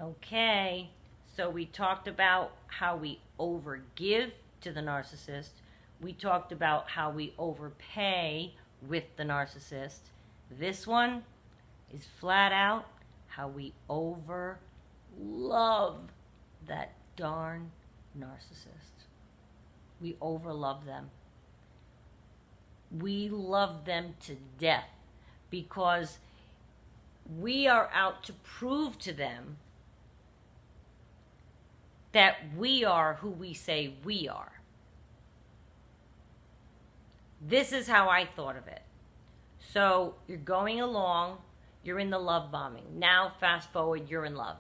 Okay, so we talked about how we overgive to the narcissist. We talked about how we overpay with the narcissist. This one is flat out how we overlove that darn narcissist. We overlove them. We love them to death because we are out to prove to them that we are who we say we are. This is how I thought of it. So you're going along, you're in the love bombing. Now fast forward, you're in love.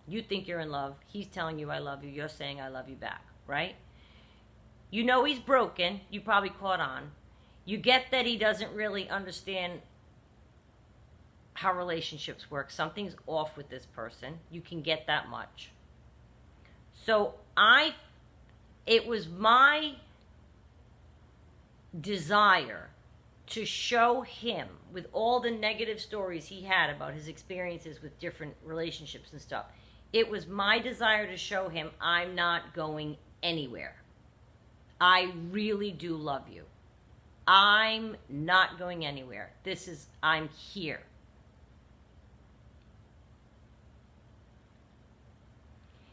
You think you're in love. He's telling you I love you. You're saying I love you back, right? You know he's broken. You probably caught on. You get that he doesn't really understand how relationships work. Something's off with this person. You can get that much. So it was my desire to show him, with all the negative stories he had about his experiences with different relationships and stuff, it was my desire to show him I'm not going anywhere. I really do love you. I'm not going anywhere. I'm here.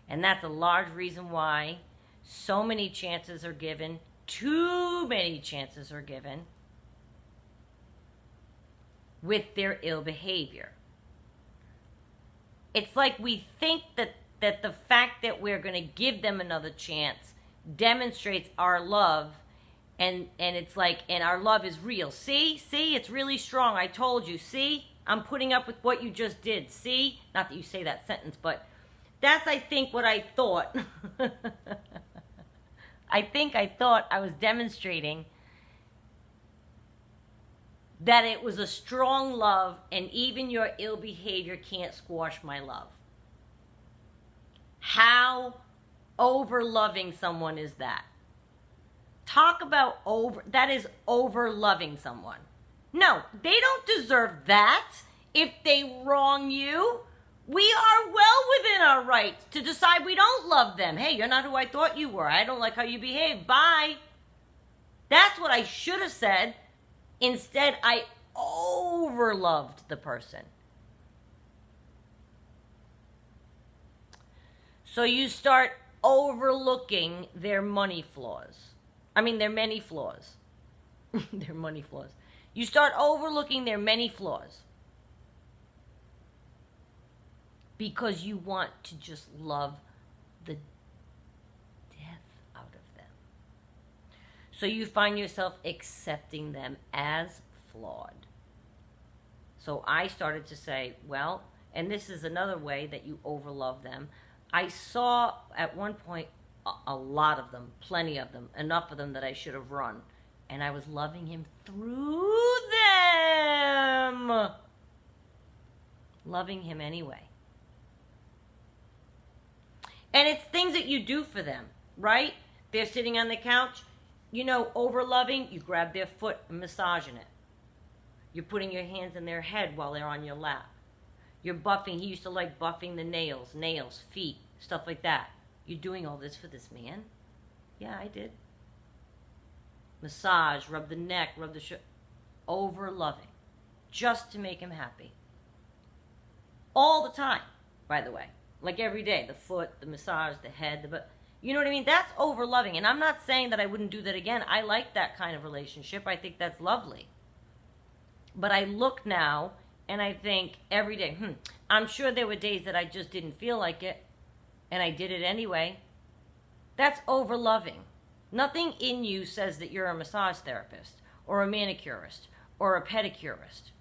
And that's a large reason why so many chances are given, too many chances are given, with their ill behavior. It's like we think that the fact that we're going to give them another chance demonstrates our love, and it's like, and our love is real. See, it's really strong. I told you. See, I'm putting up with what you just did. See, not that you say that sentence, but that's, I think, what I thought. I thought I was demonstrating that it was a strong love, and even your ill behavior can't squash my love. How over-loving someone is that? Talk about that is over-loving someone. No, they don't deserve that if they wrong you. We are well within our rights to decide we don't love them. Hey, you're not who I thought you were. I don't like how you behave. Bye. That's what I should have said. Instead, I overloved the person. So you start overlooking their money flaws. Their many flaws. Their money flaws. You start overlooking their many flaws. Because you want to just love the death out of them. So you find yourself accepting them as flawed. So I started to say, well, and this is another way that you overlove them. I saw at one point a lot of them, plenty of them, enough of them that I should have run. And I was loving him through them. Loving him anyway. And it's things that you do for them, right? They're sitting on the couch, over-loving, you grab their foot and massaging it. You're putting your hands in their head while they're on your lap. You're buffing, he used to like buffing the nails, feet, stuff like that. You're doing all this for this man? Yeah, I did. Massage, rub the neck, rub the over-loving, just to make him happy. All the time, by the way. Like every day, the foot, the massage, the head, you know what I mean? That's over-loving. And I'm not saying that I wouldn't do that again. I like that kind of relationship. I think that's lovely. But I look now, and I think every day, I'm sure there were days that I just didn't feel like it, and I did it anyway. That's over-loving. Nothing in you says that you're a massage therapist, or a manicurist, or a pedicurist.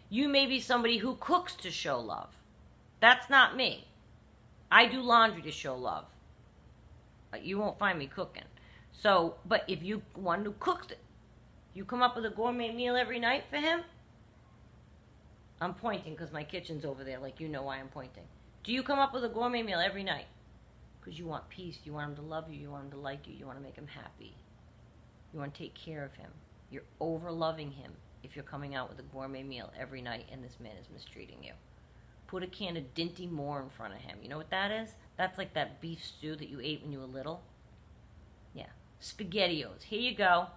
You may be somebody who cooks to show love. That's not me. I do laundry to show love. You won't find me cooking. So, but if you one who cooks it, you come up with a gourmet meal every night for him? I'm pointing because my kitchen's over there, like you know why I'm pointing. Do you come up with a gourmet meal every night? Because you want peace, you want him to love you, you want him to like you, you want to make him happy. You want to take care of him. You're over-loving him if you're coming out with a gourmet meal every night and this man is mistreating you. put a can of Dinty Moore in front of him. You know what that is? That's like that beef stew that you ate when you were little. Yeah. SpaghettiOs. Here you go.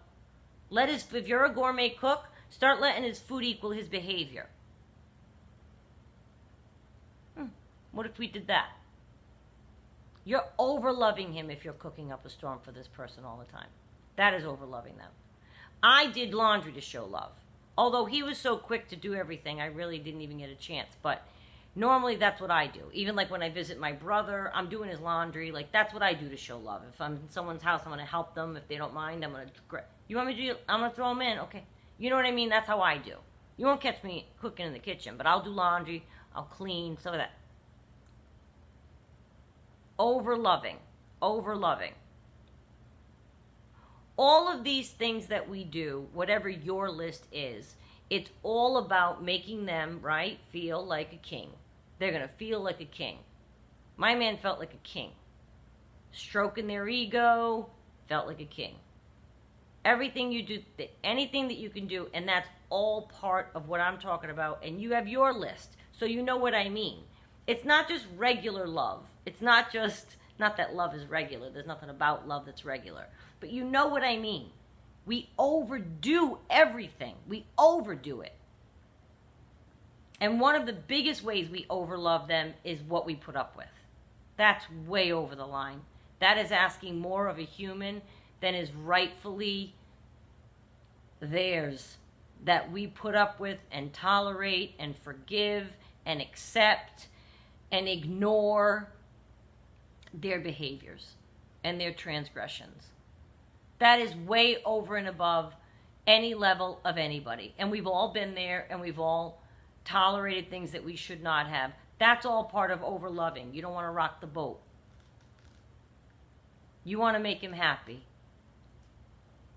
If you're a gourmet cook, start letting his food equal his behavior. What if we did that? You're over-loving him if you're cooking up a storm for this person all the time. That is over-loving them. I did laundry to show love. Although he was so quick to do everything, I really didn't even get a chance. But normally that's what I do. Even like when I visit my brother, I'm doing his laundry. Like, that's what I do to show love. If I'm in someone's house, I'm going to help them. If they don't mind, I'm going to... You want me to do... I'm going to throw them in. Okay. You know what I mean? That's how I do. You won't catch me cooking in the kitchen, but I'll do laundry. I'll clean. Some of that. Over-loving. Over-loving. All of these things that we do, whatever your list is, it's all about making them, right, feel like a king. They're going to feel like a king. My man felt like a king. Stroking their ego, felt like a king. Everything you do, anything that you can do, and that's all part of what I'm talking about, and you have your list, so you know what I mean. It's not just regular love. It's not that love is regular. There's nothing about love that's regular. But you know what I mean. We overdo everything. We overdo it. And one of the biggest ways we overlove them is what we put up with. That's way over the line. That is asking more of a human than is rightfully theirs, that we put up with and tolerate and forgive and accept and ignore their behaviors and their transgressions. That is way over and above any level of anybody. And we've all been there, and we've all tolerated things that we should not have. That's all part of overloving. You don't want to rock the boat. You want to make him happy.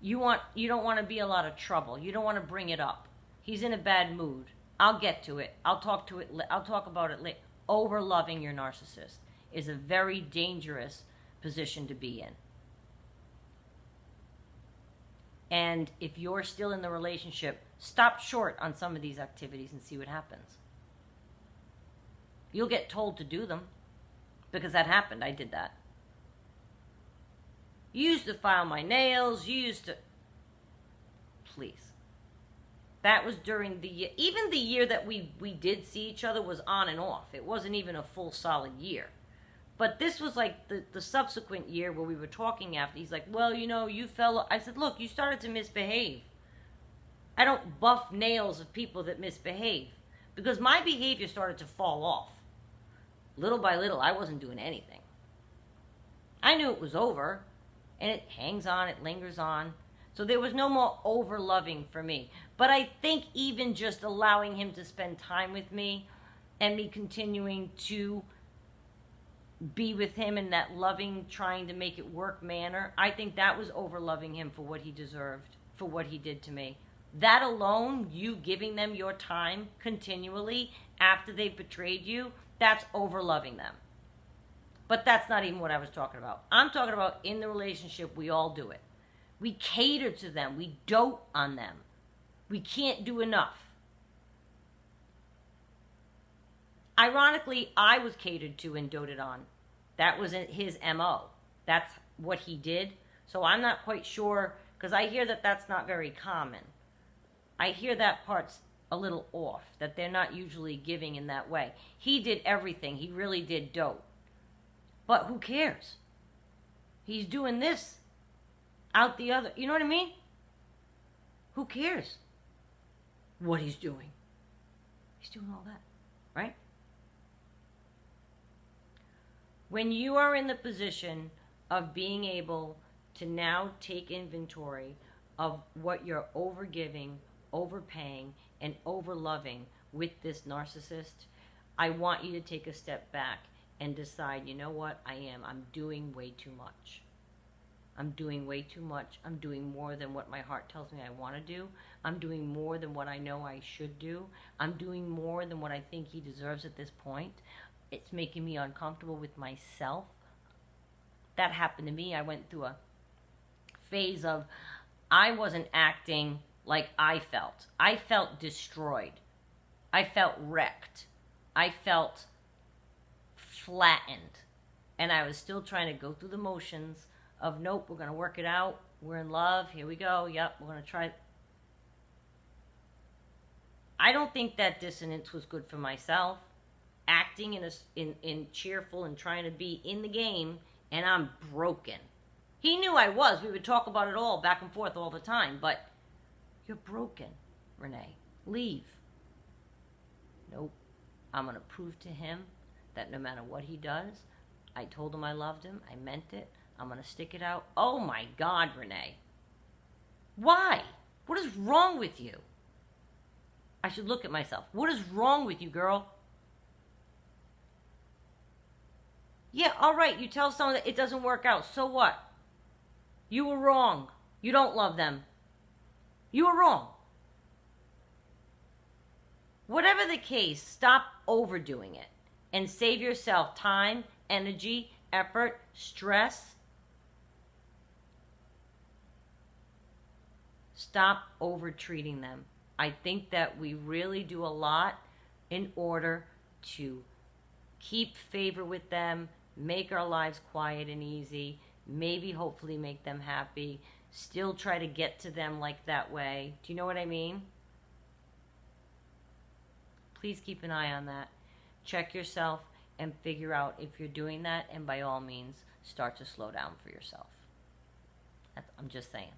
You don't want to be a lot of trouble. You don't want to bring it up. He's in a bad mood. I'll get to it. I'll talk about it later. Overloving your narcissist is a very dangerous position to be in. And if you're still in the relationship, stop short on some of these activities and see what happens. You'll get told to do them, because that happened. I did that. You used to file my nails. You used to... Please. That was during the year. Even the year that we did see each other was on and off. It wasn't even a full solid year. But this was like the subsequent year where we were talking after. He's like, well, you fell... I said, look, you started to misbehave. I don't buff nails of people that misbehave. Because my behavior started to fall off. Little by little, I wasn't doing anything. I knew it was over. And it hangs on, it lingers on. So there was no more over-loving for me. But I think even just allowing him to spend time with me and me continuing to be with him in that loving, trying to make it work manner, I think that was over-loving him for what he deserved, for what he did to me. That alone, you giving them your time continually after they've betrayed you, that's over-loving them. But that's not even what I was talking about. I'm talking about in the relationship, we all do it. We cater to them. We dote on them. We can't do enough. Ironically, I was catered to and doted on. That was his MO. That's what he did. So I'm not quite sure, because I hear that that's not very common. I hear that part's a little off, that they're not usually giving in that way. He did everything. He really did dote. But who cares? He's doing this out the other. You know what I mean? Who cares what he's doing? He's doing all that, right? When you are in the position of being able to now take inventory of what you're overgiving, overpaying, and overloving with this narcissist, I want you to take a step back and decide, you know what, I'm doing way too much. I'm doing way too much. I'm doing more than what my heart tells me I want to do. I'm doing more than what I know I should do. I'm doing more than what I think he deserves at this point. It's making me uncomfortable with myself. That happened to me. I went through a phase of, I wasn't acting like I felt. I felt destroyed. I felt wrecked. I felt flattened. And I was still trying to go through the motions of, nope, we're going to work it out. We're in love. Here we go. Yep, we're going to try. I don't think that dissonance was good for myself. Acting in cheerful and trying to be in the game, and I'm broken. He knew I was. We would talk about it all back and forth all the time. But you're broken, Renee. Leave. Nope. I'm going to prove to him that no matter what he does, I told him I loved him. I meant it. I'm going to stick it out. Oh my God, Renee. Why? What is wrong with you? I should look at myself. What is wrong with you, girl? Yeah, all right. You tell someone that it doesn't work out. So what? You were wrong. You don't love them. You were wrong. Whatever the case, stop overdoing it and save yourself time, energy, effort, stress. Stop over-treating them. I think that we really do a lot in order to keep favor with them, make our lives quiet and easy, maybe hopefully make them happy, still try to get to them like that way. Do you know what I mean? Please keep an eye on that. Check yourself and figure out if you're doing that, and by all means, start to slow down for yourself. I'm just saying.